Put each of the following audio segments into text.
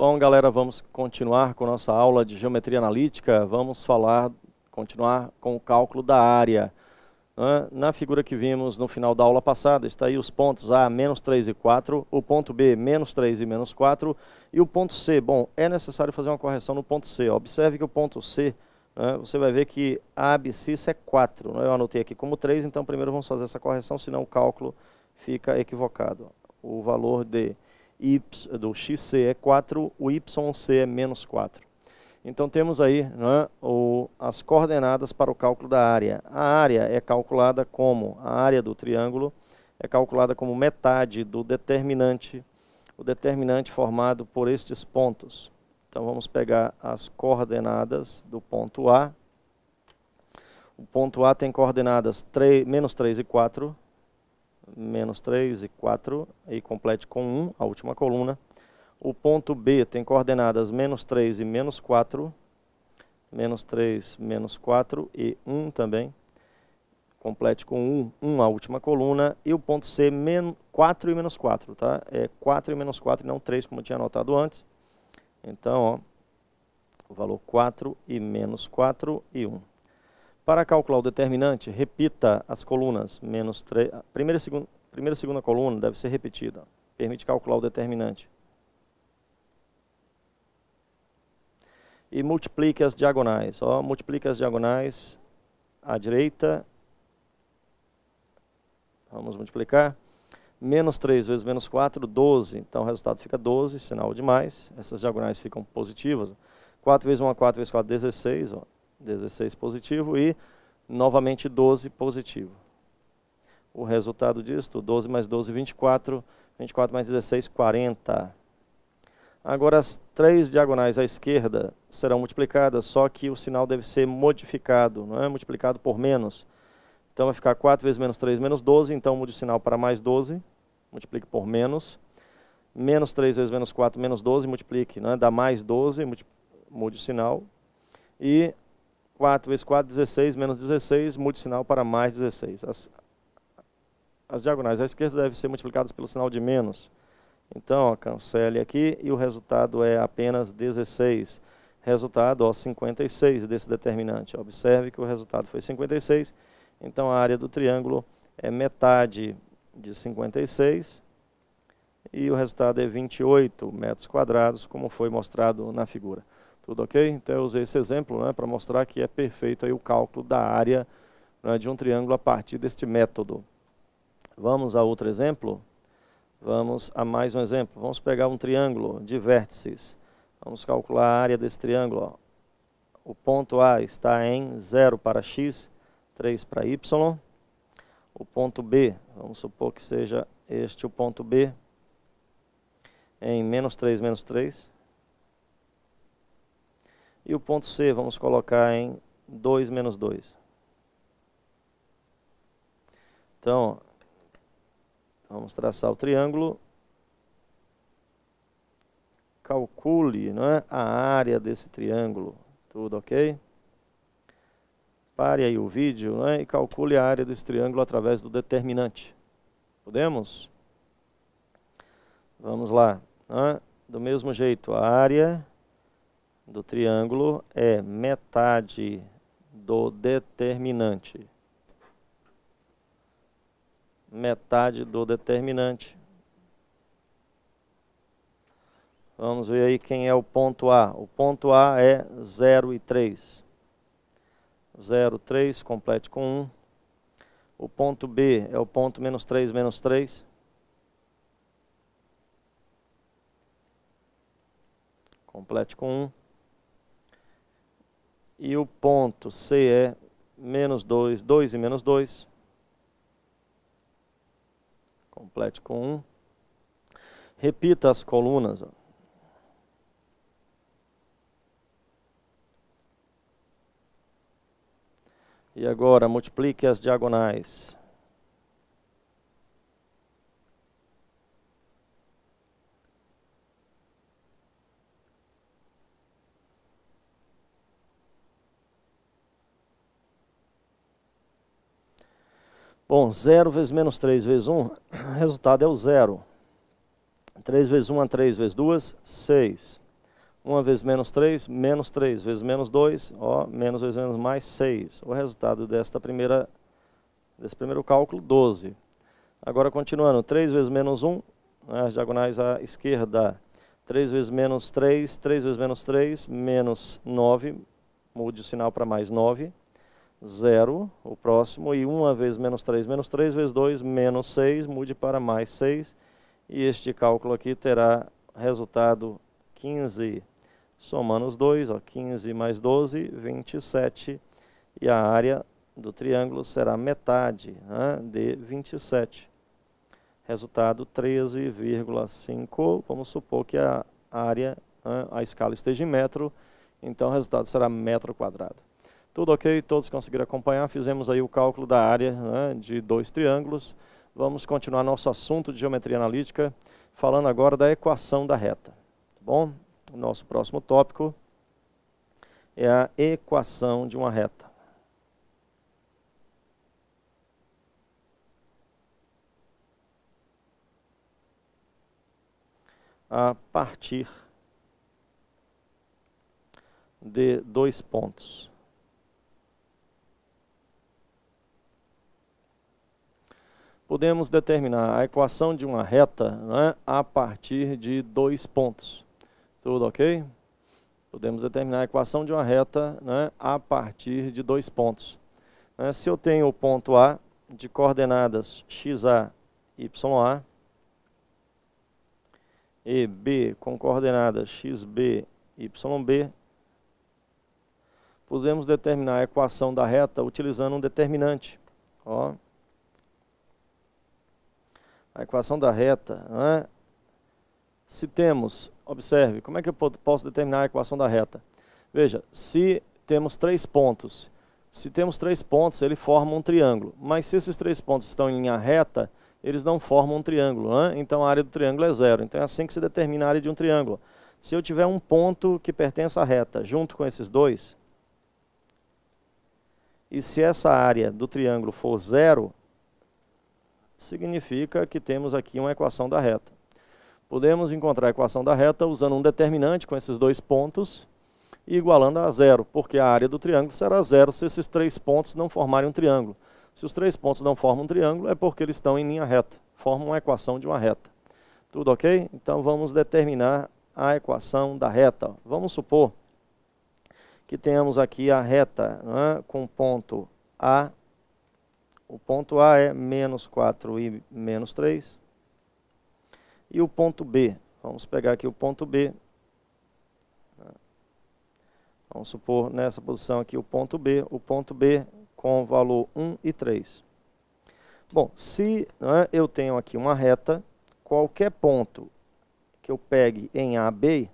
Bom, galera, vamos continuar com nossa aula de geometria analítica. Vamos continuar com o cálculo da área. Na figura que vimos no final da aula passada, está aí os pontos A, menos 3 e 4, o ponto B, menos 3 e menos 4, e o ponto C. Bom, é necessário fazer uma correção no ponto C. Observe que o ponto C, você vai ver que a abscissa é 4. Eu anotei aqui como 3, então primeiro vamos fazer essa correção, senão o cálculo fica equivocado. O valor do XC é 4, o YC é menos 4. Então temos aí as coordenadas para o cálculo da área. A área é calculada como, a área do triângulo é calculada como metade do determinante, o determinante formado por estes pontos. Então vamos pegar as coordenadas do ponto A. O ponto A tem coordenadas menos 3 e 4, menos 3 e 4, e complete com 1, a última coluna. O ponto B tem coordenadas menos 3 e menos 4, menos 3, menos 4 e 1 também. Complete com 1, a última coluna. E o ponto C, 4 e menos 4, tá? É 4 e menos 4 e não 3, como eu tinha anotado antes. Então, o valor 4 e menos 4 e 1. Para calcular o determinante, repita as colunas. Menos 3, primeira e segunda coluna deve ser repetida. Permite calcular o determinante. E multiplique as diagonais. Multiplique as diagonais à direita. Vamos multiplicar. Menos 3 vezes menos 4, 12. Então o resultado fica 12, sinal de mais. Essas diagonais ficam positivas. 4 vezes 1 é 4 vezes 4, 16. 16 positivo e novamente 12 positivo. O resultado disto, 12 mais 12, 24. 24 mais 16, 40. Agora as 3 diagonais à esquerda serão multiplicadas, só que o sinal deve ser modificado, não é? Multiplicado por menos. Então vai ficar 4 vezes menos 3, menos 12, então mude o sinal para mais 12, multiplique por menos. Menos 3 vezes menos 4, menos 12, multiplique, não é? Dá mais 12, mude o sinal. E 4 vezes 4, 16, menos 16, mude o sinal para mais 16. As diagonais à esquerda devem ser multiplicadas pelo sinal de menos. Então, cancele aqui e o resultado é apenas 16. Resultado, 56 desse determinante. Observe que o resultado foi 56. Então, a área do triângulo é metade de 56. E o resultado é 28 metros quadrados, como foi mostrado na figura. Tudo ok? Então, eu usei esse exemplo para mostrar que é perfeito aí o cálculo da área de um triângulo a partir deste método. Vamos a outro exemplo? Vamos a mais um exemplo. Vamos pegar um triângulo de vértices. Vamos calcular a área desse triângulo. O ponto A está em 0 para x, 3 para y. O ponto B, vamos supor que seja este o ponto B, em menos 3, menos 3. E o ponto C, vamos colocar em 2, menos 2. Então, vamos traçar o triângulo. Calcule, a área desse triângulo. Tudo ok? Pare aí o vídeo, e calcule a área desse triângulo através do determinante. Podemos? Vamos lá. Do mesmo jeito, a área do triângulo é metade do determinante. Metade do determinante. Vamos ver aí quem é o ponto A. O ponto A é 0 e 3. 0, 3, complete com 1. O ponto B é o ponto menos 3, menos 3. Complete com 1. E o ponto C é menos 2, 2 e menos 2. Complete com 1. Repita as colunas. E agora multiplique as diagonais. Bom, 0 vezes menos 3 vezes 1, o resultado é o 0. 3 vezes 1 é 3 vezes 2, 6. 1 vezes menos 3 vezes menos 2, ó, menos vezes menos mais 6. O resultado desse primeiro cálculo, 12. Agora, continuando, 3 vezes menos 1, né, as diagonais à esquerda, 3 vezes menos 3 vezes menos 3, menos 9, mude o sinal para mais 9, 0, o próximo, e 1 vezes menos 3 vezes 2, menos 6, mude para mais 6, e este cálculo aqui terá resultado 15. Somando os dois, ó, 15 mais 12, 27, e a área do triângulo será metade, né, de 27. Resultado 13,5. Vamos supor que a área, né, a escala esteja em metro, então o resultado será metro quadrado. Tudo ok? Todos conseguiram acompanhar? Fizemos aí o cálculo da área, né, de dois triângulos. Vamos continuar nosso assunto de geometria analítica, falando agora da equação da reta. Tá bom? O nosso próximo tópico é a equação de uma reta. A partir de dois pontos. Podemos determinar a equação de uma reta, né, a partir de dois pontos. Tudo ok? Podemos determinar a equação de uma reta, né, a partir de dois pontos. Se eu tenho o ponto A de coordenadas xa, ya, e B com coordenadas xb, yb, podemos determinar a equação da reta utilizando um determinante. Ó. A equação da reta, né? Se temos, observe, como é que eu posso determinar a equação da reta? Veja, se temos três pontos, ele forma um triângulo. Mas se esses três pontos estão em linha reta, eles não formam um triângulo, né? Então a área do triângulo é zero. Então é assim que se determina a área de um triângulo. Se eu tiver um ponto que pertence à reta junto com esses dois, e se essa área do triângulo for zero, significa que temos aqui uma equação da reta. Podemos encontrar a equação da reta usando um determinante com esses dois pontos e igualando a zero, porque a área do triângulo será zero se esses três pontos não formarem um triângulo. Se os três pontos não formam um triângulo, é porque eles estão em linha reta, formam uma equação de uma reta. Tudo ok? Então vamos determinar a equação da reta. Vamos supor que tenhamos aqui a reta, né, com ponto A. O ponto A é menos 4 e menos 3. E o ponto B, vamos pegar aqui o ponto B. Vamos supor nessa posição aqui o ponto B com valor 1 e 3. Bom, se, né, eu tenho aqui uma reta, qualquer ponto que eu pegue em A, B,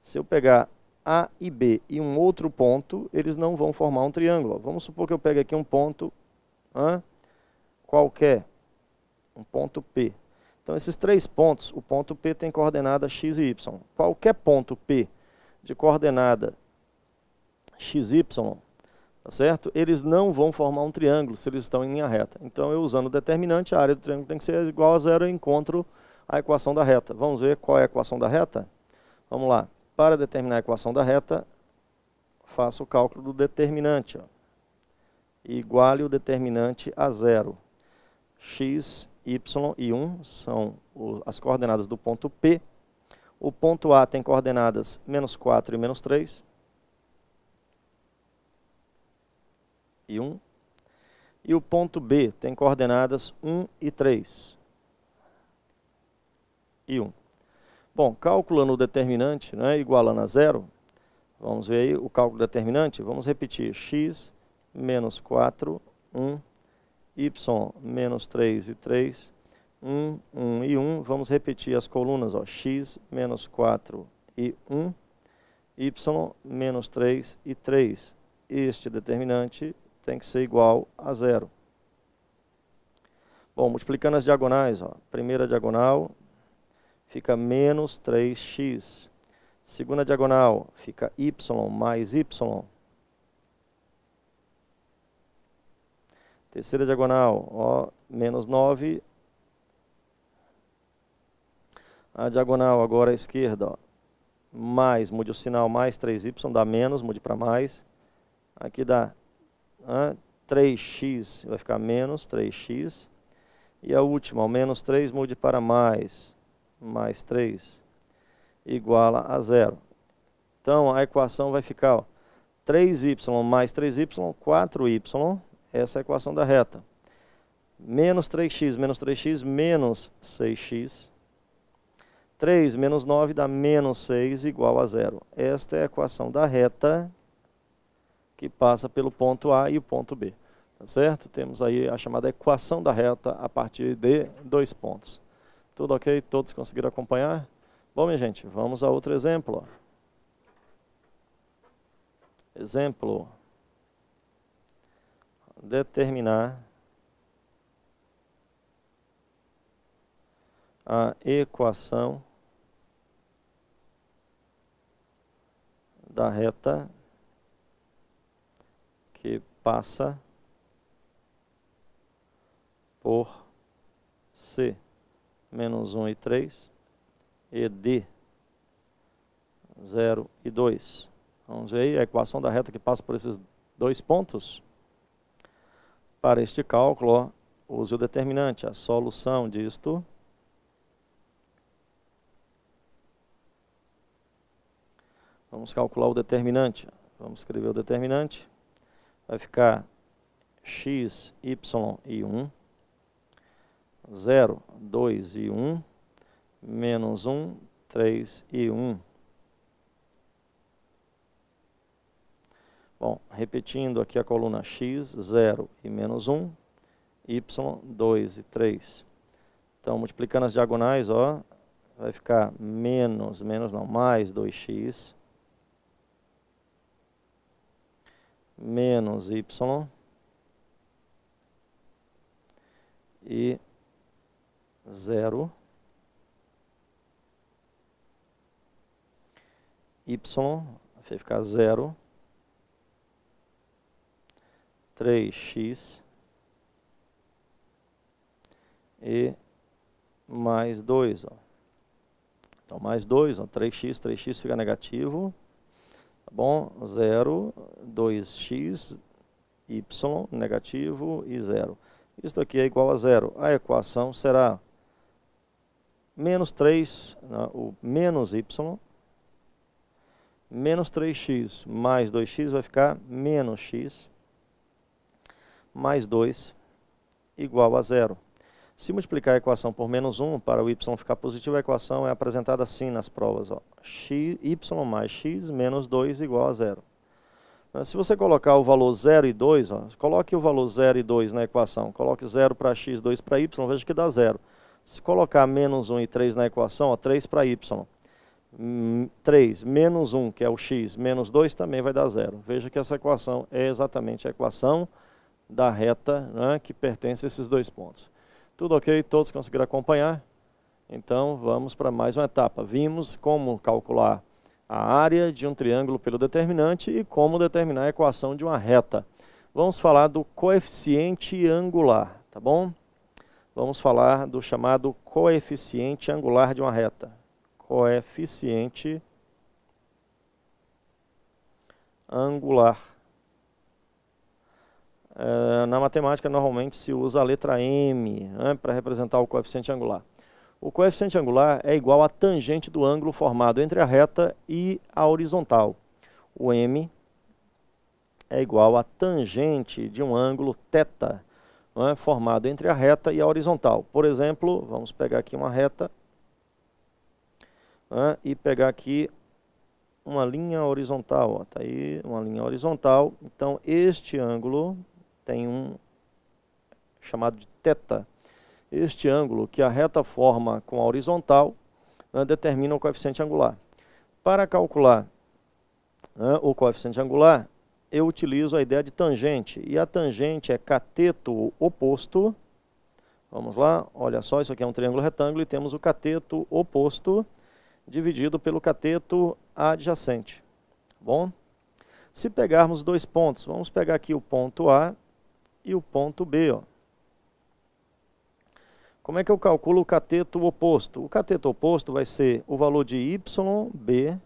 se eu pegar A e B e um outro ponto, eles não vão formar um triângulo. Vamos supor que eu pegue aqui um ponto qualquer, um ponto P. Então, esses três pontos, o ponto P tem coordenada x e y. Qualquer ponto P de coordenada x, y, tá certo? Eles não vão formar um triângulo se eles estão em linha reta. Então, eu usando o determinante, a área do triângulo tem que ser igual a zero, eu encontro a equação da reta. Vamos ver qual é a equação da reta? Vamos lá. Para determinar a equação da reta, faço o cálculo do determinante. Ó. Iguale o determinante a zero. X, y e 1 são as coordenadas do ponto P. O ponto A tem coordenadas menos 4 e menos 3. E 1. E o ponto B tem coordenadas 1 e 3. E 1. Bom, calculando o determinante, né, igualando a zero, vamos ver aí o cálculo determinante. Vamos repetir. X menos 4, 1. Y menos 3 e 3, 1, 1 e 1. Vamos repetir as colunas, ó. X menos 4 e 1, Y menos 3 e 3. Este determinante tem que ser igual a zero. Bom, multiplicando as diagonais, ó. Primeira diagonal fica menos 3x. Segunda diagonal fica y mais y. Terceira diagonal, ó, menos 9. A diagonal agora à esquerda, ó, mais, mude o sinal, mais 3y, dá menos, mude para mais. Aqui dá 3x, vai ficar menos 3x. E a última, o menos 3, mude para mais 3, igual a 0. Então, a equação vai ficar 3y mais 3y, 4y. Essa é a equação da reta. Menos 3x, menos 6x. 3 menos 9 dá menos 6 igual a 0. Esta é a equação da reta que passa pelo ponto A e o ponto B. Tá certo? Temos aí a chamada equação da reta a partir de 2 pontos. Tudo ok? Todos conseguiram acompanhar? Bom, minha gente, vamos a outro exemplo. Exemplo. Determinar a equação da reta que passa por C menos 1 e 3 e D 0 e 2. Vamos ver aí a equação da reta que passa por esses 2 pontos. Para este cálculo, use o determinante. A solução disto vamos calcular o determinante. Vamos escrever o determinante. Vai ficar x, y e 1. 0, 2 e 1. Menos 1, 3 e 1. Bom, repetindo aqui a coluna x, 0 e menos 1. Y, 2 e 3. Então, multiplicando as diagonais, ó, vai ficar menos não, mais 2x. Menos y e 0 y vai ficar 0 3x e mais 2, ó. Então mais 2, ó, 3x fica negativo. Tá bom? 0, 2x, y, negativo e 0. Isto aqui é igual a 0. A equação será menos 3, o menos y, menos 3x mais 2x vai ficar menos x, mais 2, igual a 0. Se multiplicar a equação por menos 1, para o y ficar positivo, a equação é apresentada assim nas provas. Ó. Y mais x menos 2 igual a 0. Se você colocar o valor 0 e 2, ó, coloque o valor 0 e 2 na equação. Coloque 0 para x, 2 para y, veja que dá 0. Se colocar menos 1 e 3 na equação, ó, 3 para y. 3 menos 1, que é o x, menos 2 também vai dar 0. Veja que essa equação é exatamente a equação da reta, né, que pertence a esses 2 pontos. Tudo ok? Todos conseguiram acompanhar? Então, vamos para mais uma etapa. Vimos como calcular a área de um triângulo pelo determinante e como determinar a equação de uma reta. Vamos falar do coeficiente angular, tá bom? Vamos falar do chamado coeficiente angular de uma reta. Coeficiente angular. Na matemática, normalmente se usa a letra M, né, para representar o coeficiente angular. O coeficiente angular é igual à tangente do ângulo formado entre a reta e a horizontal. O M é igual à tangente de um ângulo θ, né, formado entre a reta e a horizontal. Por exemplo, vamos pegar aqui uma reta, né, e pegar aqui uma linha horizontal. Está aí uma linha horizontal. Então, este ângulo tem um chamado de θ. Este ângulo que a reta forma com a horizontal, né, determina o coeficiente angular. Para calcular, né, o coeficiente angular, eu utilizo a ideia de tangente. E a tangente é cateto oposto. Vamos lá, olha só, isso aqui é um triângulo retângulo e temos o cateto oposto dividido pelo cateto adjacente. Bom, se pegarmos 2 pontos, vamos pegar aqui o ponto A e o ponto B. Ó. Como é que eu calculo o cateto oposto? O cateto oposto vai ser o valor de YB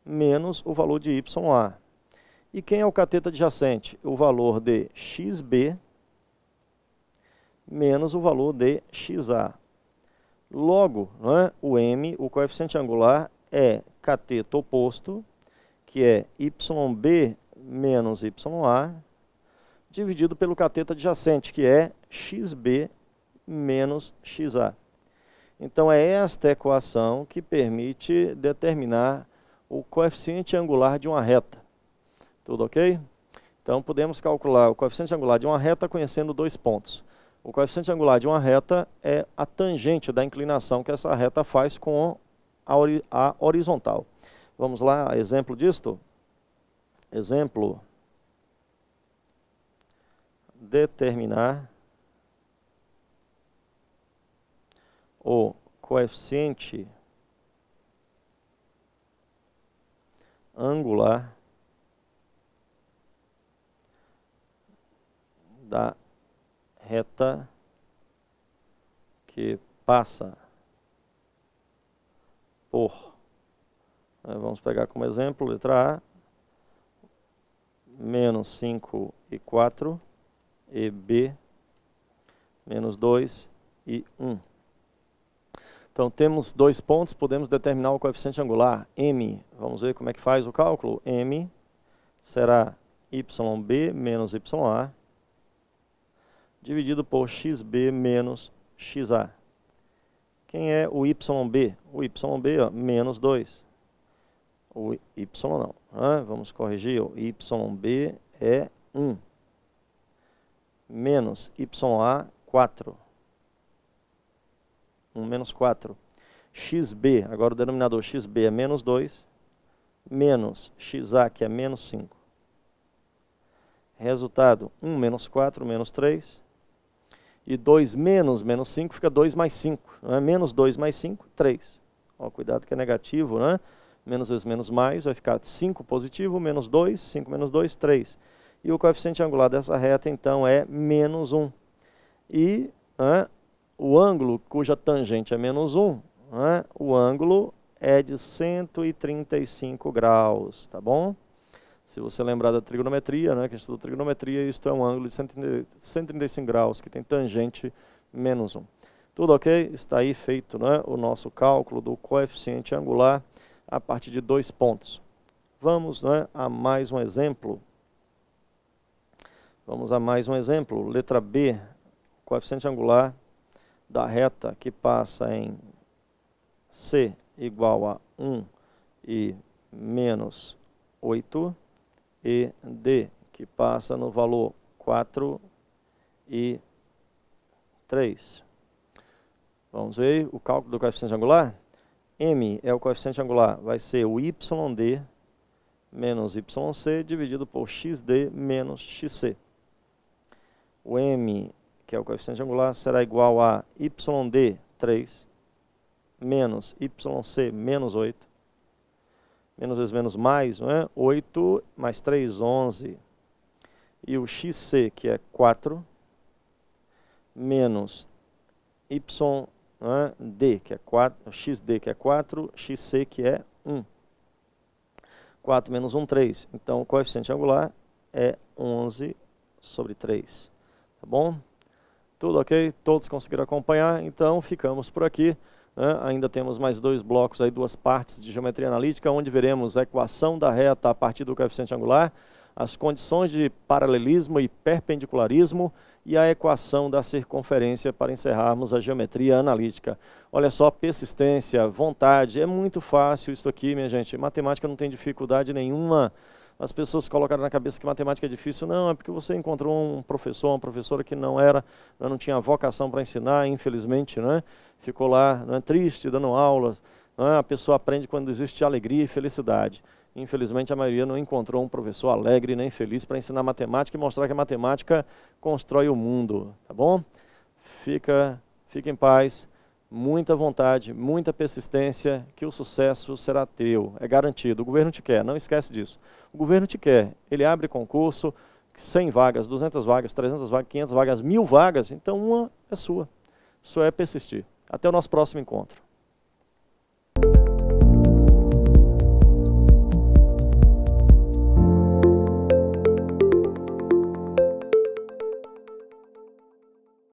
menos o valor de YA. E quem é o cateto adjacente? O valor de XB menos o valor de XA. Logo, né, o M, o coeficiente angular, é cateto oposto, que é YB menos YA, dividido pelo cateto adjacente, que é XB menos XA. Então, é esta equação que permite determinar o coeficiente angular de uma reta. Tudo ok? Então, podemos calcular o coeficiente angular de uma reta conhecendo dois pontos. O coeficiente angular de uma reta é a tangente da inclinação que essa reta faz com a horizontal. Vamos lá, exemplo disto? Exemplo. Determinar o coeficiente angular da reta que passa por, vamos pegar como exemplo, letra A, menos 5 e 4, e B, menos 2 e 1. Então, temos dois pontos, podemos determinar o coeficiente angular, M. Vamos ver como é que faz o cálculo. M será YB menos YA, dividido por XB menos XA. Quem é o YB? O YB, ó, menos 2. O Y não. Vamos corrigir. O YB é 1. Menos YA, 4. 1 menos 4. XB, agora o denominador XB é menos 2. Menos XA, que é menos 5. Resultado, 1 menos 4, menos 3. E 2 menos 5 fica 2 mais 5. Não é? Menos 2 mais 5, 3. Ó, cuidado que é negativo, né? Menos vezes menos mais, vai ficar 5 positivo, menos 2, 5 menos 2, 3. E o coeficiente angular dessa reta, então, é menos 1. E o ângulo cuja tangente é menos 1, o ângulo é de 135 graus, tá bom? Se você lembrar da trigonometria, que a gente estudou trigonometria, isto é um ângulo de 135 graus, que tem tangente menos 1. Tudo ok? Está aí feito o nosso cálculo do coeficiente angular a partir de dois pontos. Vamos a mais um exemplo. Vamos a mais um exemplo. Letra B, coeficiente angular da reta que passa em C igual a 1 e menos 8, e D que passa no valor 4 e 3. Vamos ver o cálculo do coeficiente angular? M é o coeficiente angular, vai ser o YD menos YC dividido por XD menos XC. O M, que é o coeficiente angular, será igual a YD, 3, menos YC, menos 8. Menos vezes menos mais, 8 mais 3, 11. E o XC, que é 4, menos YD, que é 4, XD, que é 4, XC, que é 1. 4 menos 1, 3. Então, o coeficiente angular é 11 sobre 3. Tá bom? Tudo ok? Todos conseguiram acompanhar? Então, ficamos por aqui. Ainda temos mais dois blocos, aí, duas partes de geometria analítica, onde veremos a equação da reta a partir do coeficiente angular, as condições de paralelismo e perpendicularismo e a equação da circunferência para encerrarmos a geometria analítica. Olha só, persistência, vontade, é muito fácil isso aqui, minha gente. Matemática não tem dificuldade nenhuma. As pessoas colocaram na cabeça que matemática é difícil. Não, é porque você encontrou um professor, uma professora que não tinha vocação para ensinar, infelizmente, ficou lá triste, dando aulas. A pessoa aprende quando existe alegria e felicidade. Infelizmente, a maioria não encontrou um professor alegre nem feliz para ensinar matemática e mostrar que a matemática constrói o mundo, tá bom? Fica em paz, muita vontade, muita persistência, que o sucesso será teu, é garantido. O governo te quer, não esquece disso. O governo te quer, ele abre concurso, 100 vagas, 200 vagas, 300 vagas, 500 vagas, 1000 vagas, então uma é sua. Isso é persistir. Até o nosso próximo encontro.